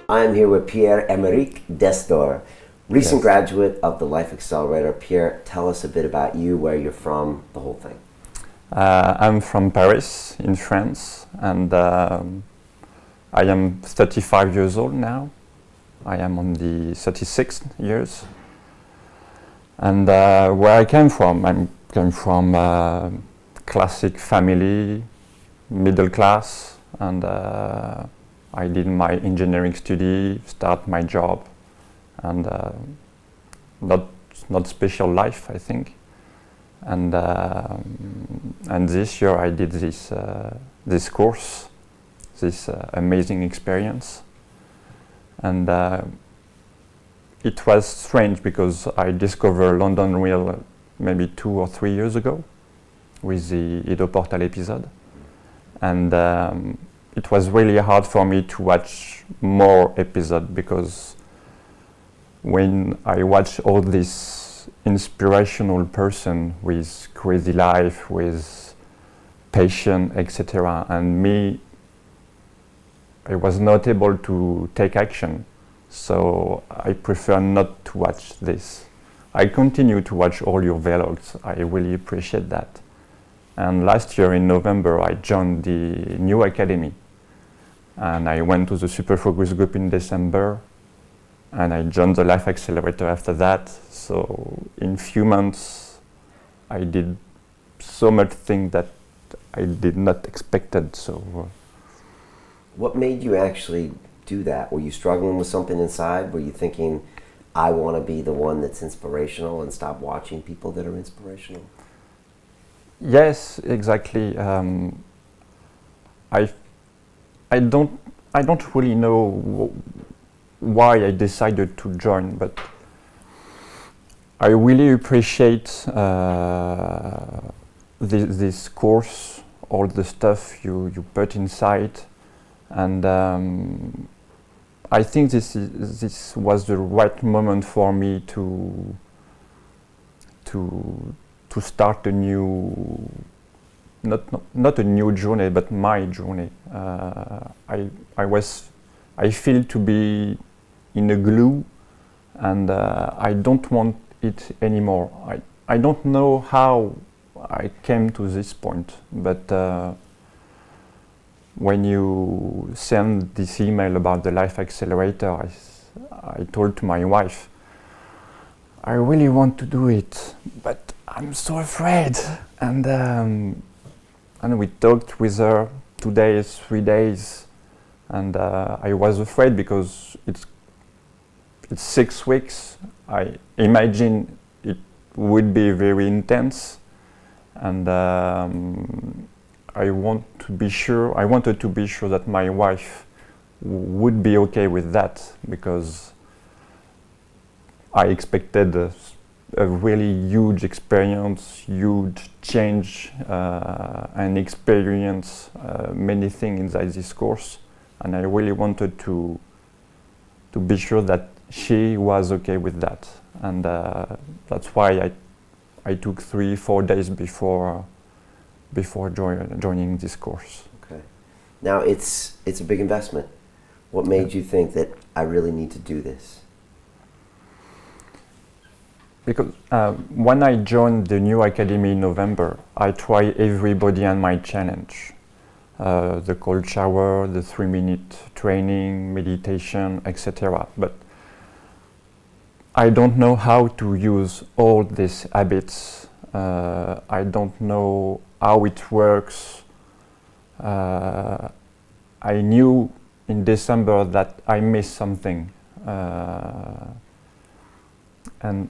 I'm here with Pierre Emeric, Destors, recent Yes. graduate of the Life Accelerator. Pierre, tell us a bit about you, where you're from, the whole thing. I'm from Paris, in France, and I am 35 years old now. I am on the 36th years. And where I came from, I came from classic family, middle class, and I did my engineering study, start my job, and not special life, I think. And this year I did this course, this amazing experience, and it was strange because I discovered London Real maybe 2 or 3 years ago with the Ido Portal episode, and it was really hard for me to watch more episodes because when I watch all this inspirational person with crazy life, with passion, etc., and me, I was not able to take action, so I prefer not to watch this. I continue to watch all your vlogs. I really appreciate that. And last year in November, I joined the new academy, and I went to the Super Focus group in December, and I joined the Life Accelerator after that. So in few months, I did so much things that I did not expected. So. What made you actually do that? Were you struggling with something inside? Were you thinking, I want to be the one that's inspirational and stop watching people that are inspirational? Yes, exactly. I don't really know why I decided to join, but I really appreciate this course, all the stuff you put inside, and I think this was the right moment for me to start a new, not a new journey, but my journey. I feel to be in a glue, and I don't want it anymore. I don't know how I came to this point, but when you send this email about the Life Accelerator, I told to my wife, I really want to do it, but I'm so afraid. And we talked with her 2 days, 3 days, and I was afraid because it's 6 weeks. I imagine it would be very intense, and I wanted to be sure that my wife would be okay with that, because I expected a really huge experience, huge change, and experience many things inside this course, and I really wanted to be sure that she was okay with that, and that's why I took 3-4 days before joining this course. Okay. Now it's a big investment. What made you think that I really need to do this? Because when I joined the new academy in November, I tried everybody on my challenge. The cold shower, the 3-minute training, meditation, etc. But I don't know how to use all these habits. I don't know how it works. I knew in December that I missed something. And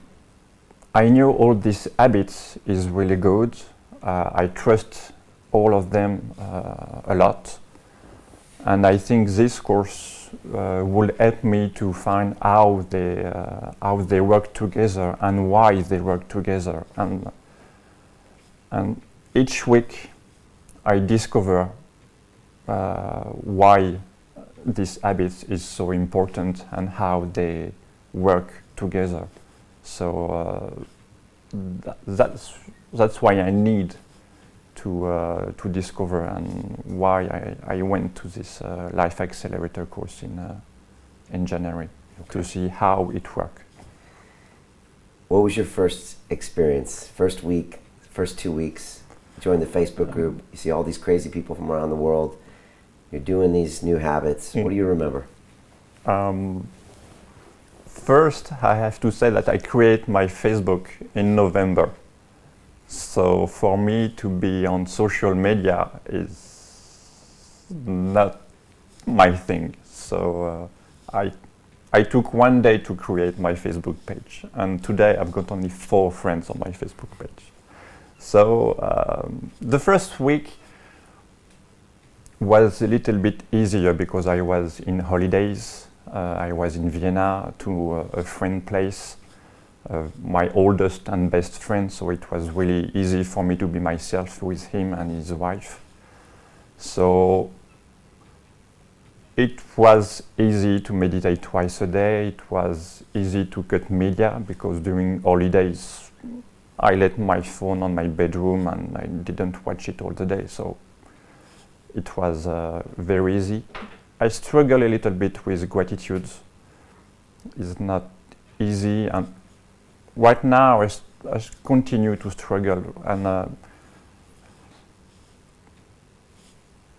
I knew all these habits is really good. I trust all of them a lot. And I think this course will help me to find how they work together and why they work together. And each week I discover why this habit is so important and how they work together. So that's why I need to discover and why I went to this Life Accelerator course in January to see how it works. What was your first experience? First week, first 2 weeks, join the Facebook group, you see all these crazy people from around the world, you're doing these new habits. What do you remember? First, I have to say that I create my Facebook in November. So for me to be on social media is not my thing. So I took 1 day to create my Facebook page, and today I've got only 4 friends on my Facebook page. So the first week was a little bit easier because I was in holidays. I was in Vienna to a friend place, my oldest and best friend, so it was really easy for me to be myself with him and his wife. So it was easy to meditate twice a day. It was easy to cut media because during holidays I let my phone on my bedroom and I didn't watch it all the day. So it was very easy. I struggle a little bit with gratitude. It's not easy, and right now I continue to struggle. And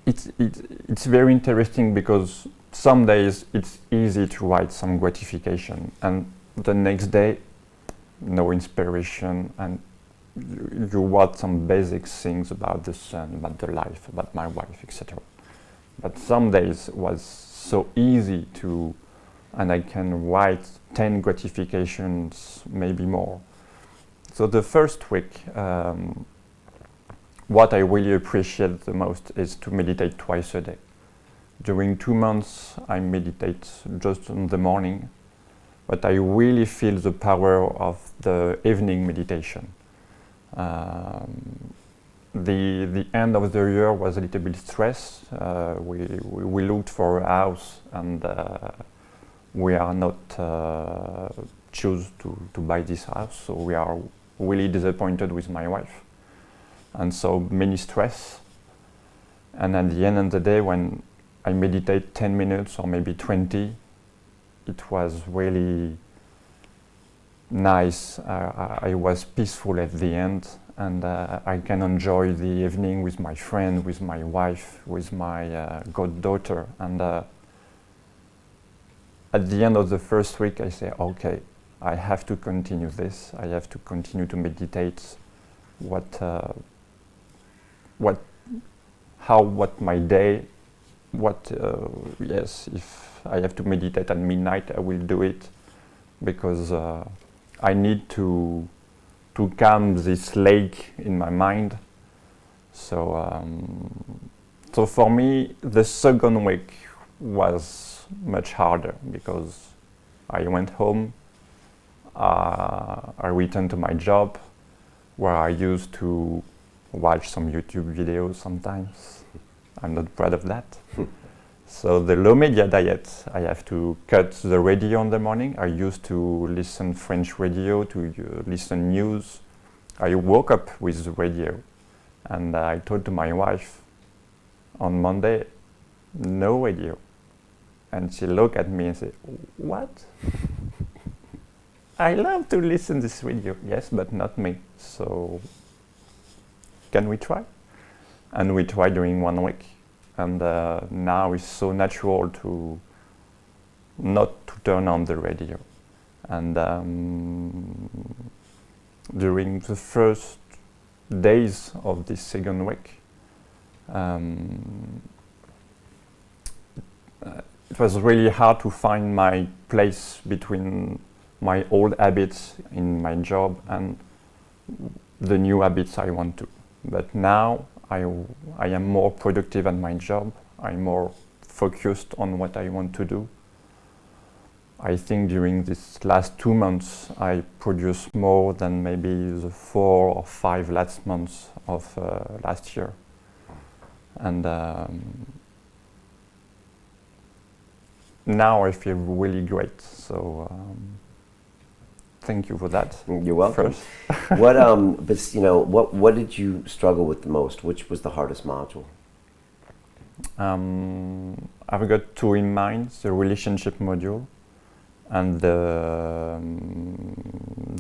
it's very interesting because some days it's easy to write some gratification, and the next day no inspiration, and you write some basic things about the sun, about the life, about my wife, etc. But some days was so easy to, and I can write 10 gratifications, maybe more. So the first week, what I really appreciate the most is to meditate twice a day. During 2 months, I meditate just in the morning, but I really feel the power of the evening meditation. The end of the year was a little bit stressed. We looked for a house, and we are not choose to buy this house, so we are really disappointed with my wife, and so many stress. And at the end of the day, when I meditate 10 minutes or maybe 20, it was really nice. I was peaceful at the end, and I can enjoy the evening with my friend, with my wife, with my goddaughter. And at the end of the first week, I say, okay, I have to continue this. I have to continue to meditate. What my day, yes, if I have to meditate at midnight, I will do it, because I need to calm this lake in my mind. So for me, the second week was much harder because I went home, I returned to my job, where I used to watch some YouTube videos sometimes. I'm not proud of that. So the low media diet, I have to cut the radio in the morning. I used to listen French radio, to listen news. I woke up with the radio, and I told to my wife on Monday, no radio. And she looked at me and said, what? I love to listen this radio. Yes, but not me. So can we try? And we tried during 1 week. And now it's so natural to not to turn on the radio. And during the first days of this second week, it was really hard to find my place between my old habits in my job and the new habits I want to. But now I am more productive at my job. I'm more focused on what I want to do. I think during these last 2 months, I produced more than maybe the 4 or 5 last months of last year. And now I feel really great. So thank you for that. You're welcome. First. What did you struggle with the most? Which was the hardest module? I've got two in mind: the relationship module and the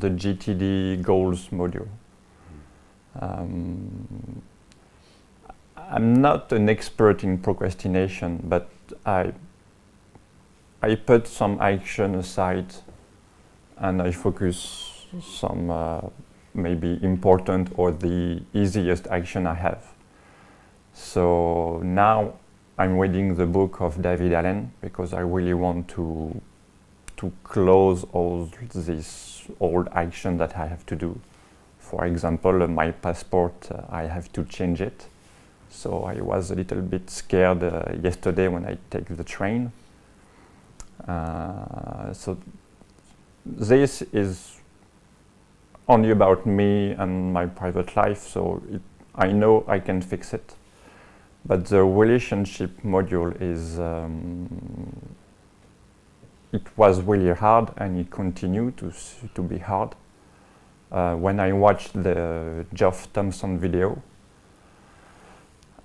GTD goals module. I'm not an expert in procrastination, but I put some action aside and I focus some maybe important or the easiest action I have. So now I'm reading the book of David Allen because I really want to close all this old action that I have to do. For example, my passport, I have to change it. So I was a little bit scared yesterday when I take the train. So this is only about me and my private life, so I know I can fix it. But the relationship module is, it was really hard and it continued to be hard. When I watched the Geoff Thompson video,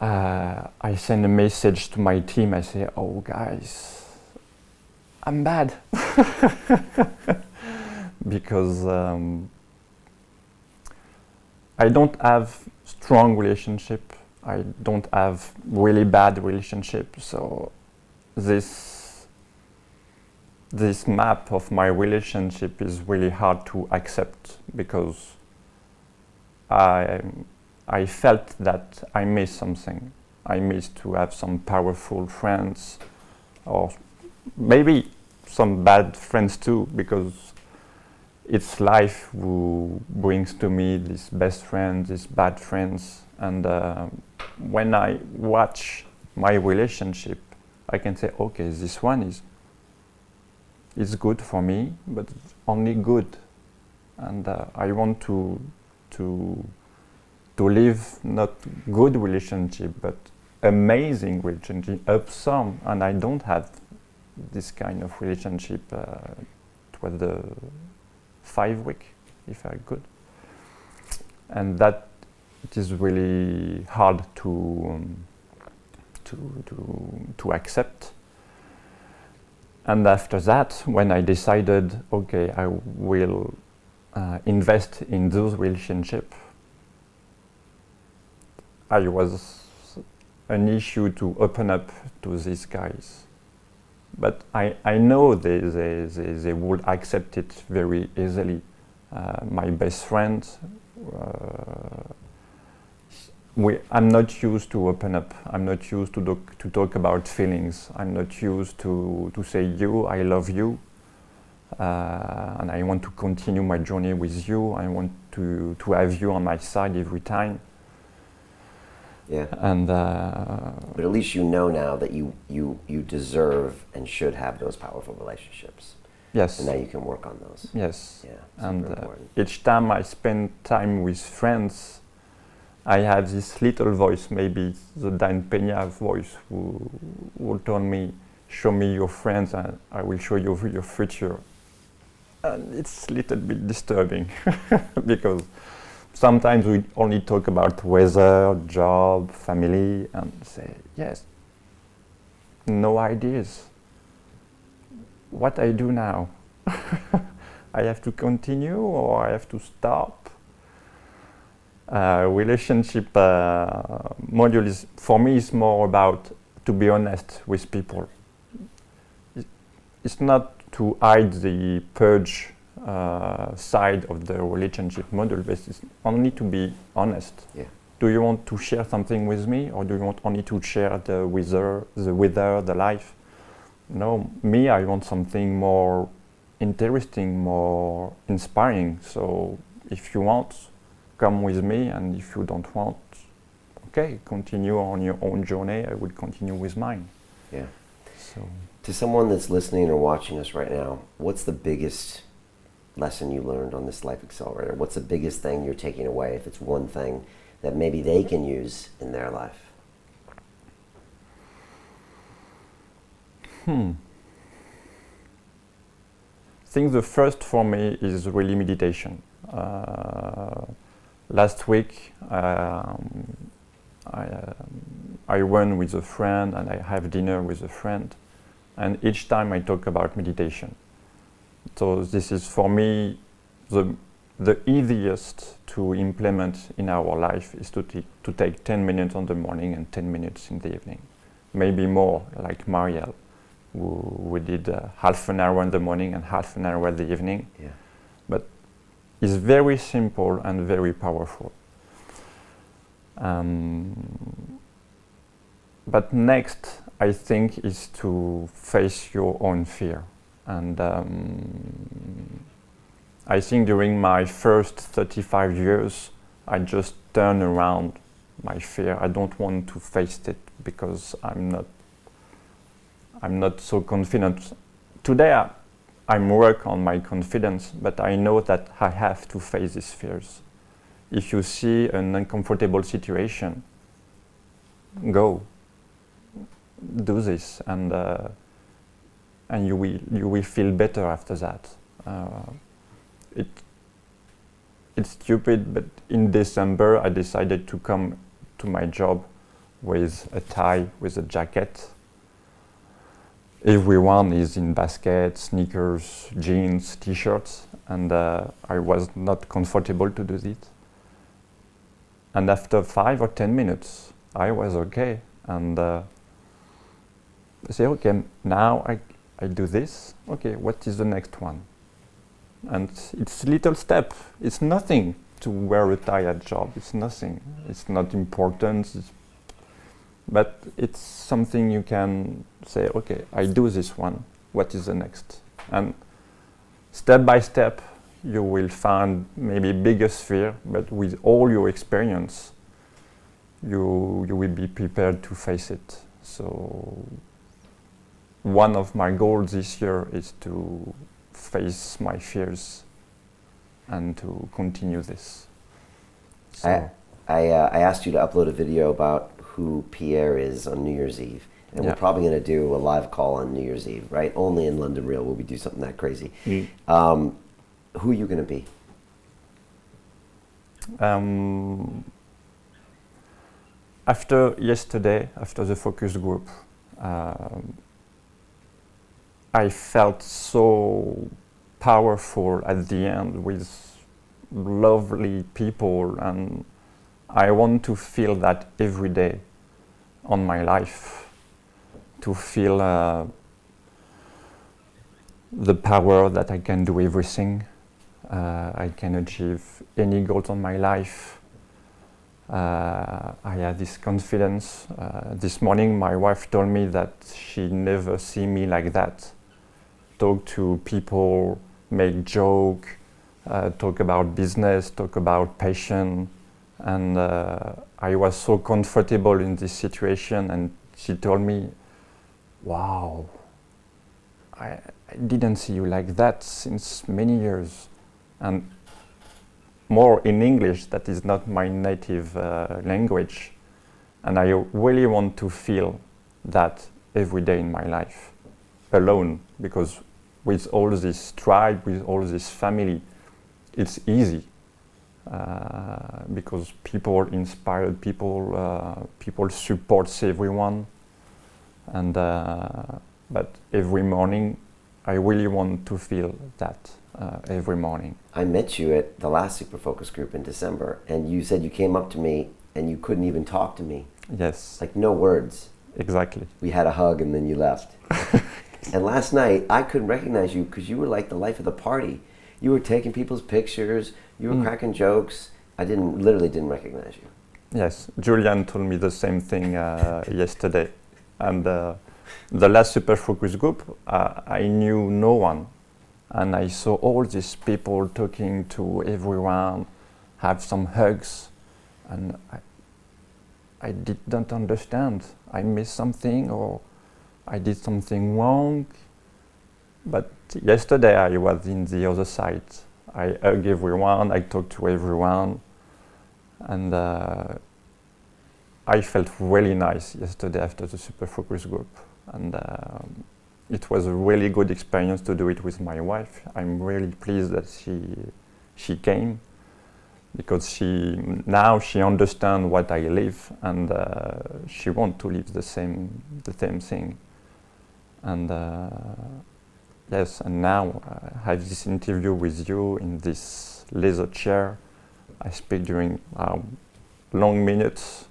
I sent a message to my team. I say, "Oh guys, I'm bad," because I don't have strong relationship. I don't have really bad relationship. So this map of my relationship is really hard to accept because I felt that I missed something. I missed to have some powerful friends, or maybe some bad friends too, because it's life who brings to me these best friends, these bad friends. And when I watch my relationship, I can say, okay, this one is good for me, but it's only good. And I want to live not good relationship, but amazing relationship, up some. And I don't have this kind of relationship. It was the 5 week, if I could. And that it is really hard to accept. And after that, when I decided, okay, I will invest in those relationships, I was an issue to open up to these guys. But I know they would accept it very easily. My best friend, I'm not used to open up. I'm not used to talk about feelings. I'm not used to say you, I love you, and I want to continue my journey with you. I want to have you on my side every time. Yeah. And but at least you know now that you deserve and should have those powerful relationships. Yes. And now you can work on those. Yes. Yeah. And important. Each time I spend time with friends, I have this little voice, maybe the Dan Peña voice, who told me, "Show me your friends, and I will show you your future." And it's a little bit disturbing because sometimes we only talk about weather, job, family, and say, yes, no ideas. What I do now? I have to continue or I have to stop? Relationship module is, for me, is more about to be honest with people. It's not to hide the purge side of the relationship module, but it's only to be honest. Yeah. Do you want to share something with me, or do you want only to share the weather, the life? No, me, I want something more interesting, more inspiring. So if you want, come with me, and if you don't want, okay, continue on your own journey. I will continue with mine. Yeah. So, to someone that's listening or watching us right now, what's the biggest lesson you learned on this Life Accelerator? What's the biggest thing you're taking away, if it's one thing that maybe they can use in their life? I think the first for me is really meditation. Last week, I run with a friend and I have dinner with a friend, and each time I talk about meditation. So this is for me the easiest to implement in our life is to take 10 minutes on the morning and 10 minutes in the evening. Maybe more, like Marielle, who did half an hour in the morning and half an hour in the evening. Yeah. But it's very simple and very powerful. But next, I think, is to face your own fear. And I think during my first 35 years, I just turned around my fear. I don't want to face it because I'm not so confident. Today, I'm working on my confidence, but I know that I have to face these fears. If you see an uncomfortable situation, go, do this, and you will feel better after that. It's stupid, but in December I decided to come to my job with a tie, with a jacket. Everyone is in baskets, sneakers, jeans, t-shirts, and I was not comfortable to do it. And after 5 or 10 minutes, I was okay, and I say, okay, now I do this. Okay, what is the next one? And it's a little step. It's nothing to wear a tie at job. It's nothing. It's not important. But it's something you can say, okay, I do this one. What is the next? And step by step, you will find maybe biggest fear, but with all your experience, you will be prepared to face it. So one of my goals this year is to face my fears and to continue this. So I asked you to upload a video about who Pierre is on New Year's Eve. And we're probably going to do a live call on New Year's Eve, right? Only in London Real will we do something that crazy. Who are you going to be? After yesterday, after the focus group, I felt so powerful at the end with lovely people, and I want to feel that every day on my life, to feel the power that I can do everything, I can achieve any goals on my life. I have this confidence. This morning my wife told me that she never see me like that. Talk to people, make joke, talk about business, talk about passion, and I was so comfortable in this situation, and she told me, wow, I didn't see you like that since many years. And more in English, that is not my native language. And I really want to feel that every day in my life, alone, because with all this tribe, with all this family, it's easy. Because people inspire people supports everyone. And but every morning, I really want to feel that every morning. I met you at the last Super Focus group in December, and you said you came up to me and you couldn't even talk to me. Yes. Like no words. Exactly. We had a hug and then you left. And last night, I couldn't recognize you because you were like the life of the party. You were taking people's pictures, you were cracking jokes. I literally didn't recognize you. Yes, Julian told me the same thing yesterday. And the last Super Focus group, I knew no one. And I saw all these people talking to everyone, have some hugs. And I didn't understand. I missed something or I did something wrong. But yesterday I was in the other side. I hugged everyone, I talked to everyone. And I felt really nice yesterday after the Super Focus group. And it was a really good experience to do it with my wife. I'm really pleased that she came. because she understands what I live, and she wants to live the same thing. And yes, and now I have this interview with you in this leather chair. I speak during long minutes,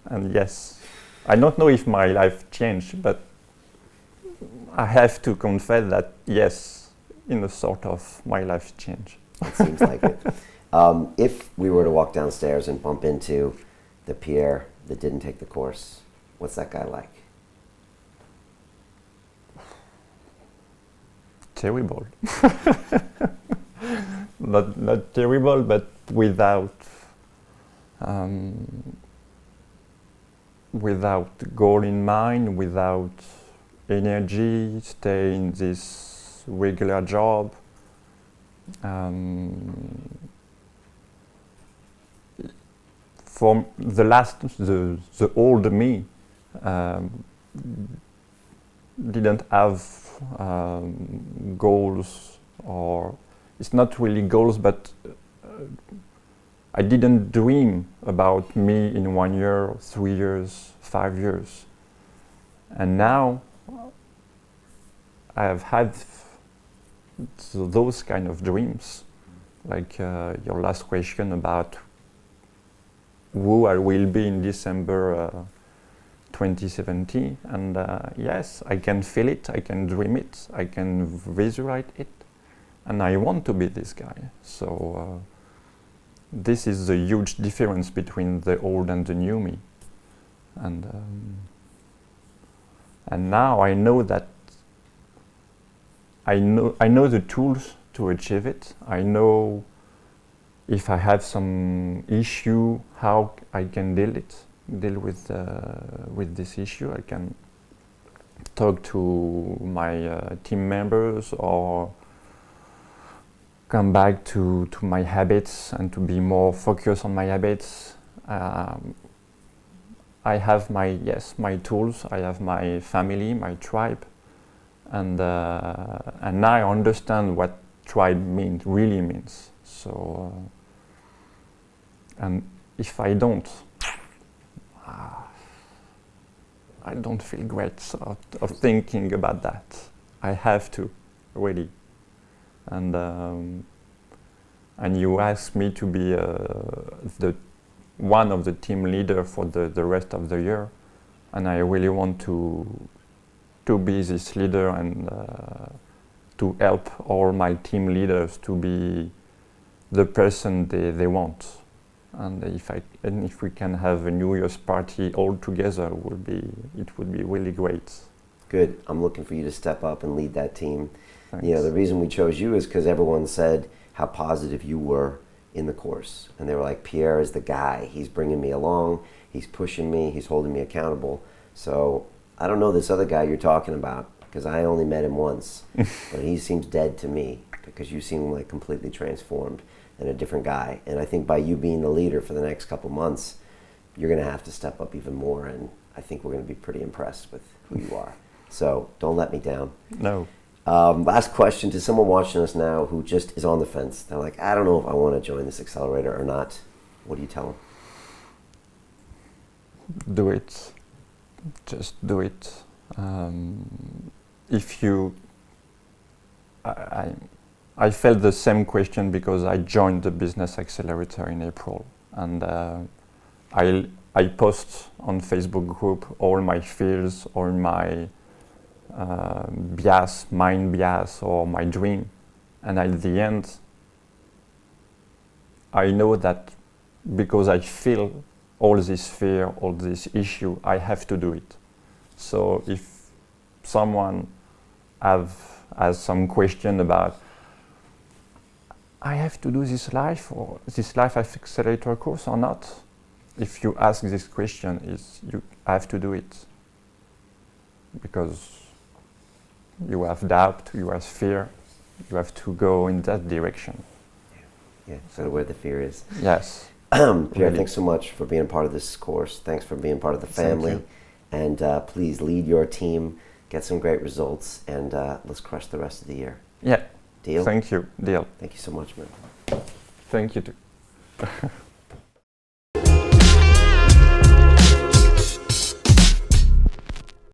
and yes, I don't know if my life changed, but I have to confess that yes, in a sort of my life changed. It seems like it. If we were to walk downstairs and bump into the Pierre that didn't take the course, what's that guy like? Terrible. not terrible, but without goal in mind, without energy, stay in this regular job. For the old me didn't have goals, or it's not really goals, but I didn't dream about me in 1 year, 3 years, 5 years. And now I have had those kind of dreams, like your last question about who I will be in December 2017, and yes, I can feel it, I can dream it, I can visualize it, and I want to be this guy. So this is the huge difference between the old and the new me, and now I know that I know the tools to achieve it. I know if I have some issue, how I can deal with this issue. I can talk to my team members, or come back to my habits and to be more focused on my habits. I have my tools. I have my family, my tribe, and now I understand what tribe really means. So, and if I don't feel great of thinking about that. I have to, really. And you asked me to be one of the team leader for the rest of the year, and I really want to be this leader, and to help all my team leaders to be the person they want. And if we can have a New Year's party all together, it would be really great. Good. I'm looking for you to step up and lead that team. Thanks. You know, the reason we chose you is because everyone said how positive you were in the course, and they were like, Pierre is the guy. He's bringing me along. He's pushing me. He's holding me accountable. So I don't know this other guy you're talking about, because I only met him once, but he seems dead to me, because you seem like completely transformed and a different guy. And I think by you being the leader for the next couple months, you're going to have to step up even more, and I think we're going to be pretty impressed with who you are. So don't let me down. No. Last question to someone watching us now who just is on the fence. They're like, I don't know if I want to join this accelerator or not. What do you tell them? Do it. Just do it. If you... I felt the same question because I joined the business accelerator in April, and I post on Facebook group all my fears, all my bias, mind bias, or my dream, and at the end I know that because I feel all this fear, all this issue, I have to do it. So if someone has some question about I have to do this life accelerator course or not, if you ask this question, you have to do it, because you have doubt, you have fear, you have to go in that direction. Yeah, so where the fear is. Yes. Pierre, really. Thanks so much for being part of this course. Thanks for being part of the family. And please lead your team, get some great results, and let's crush the rest of the year. Yeah. Deal? Thank you. Deal. Thank you so much, man. Thank you too.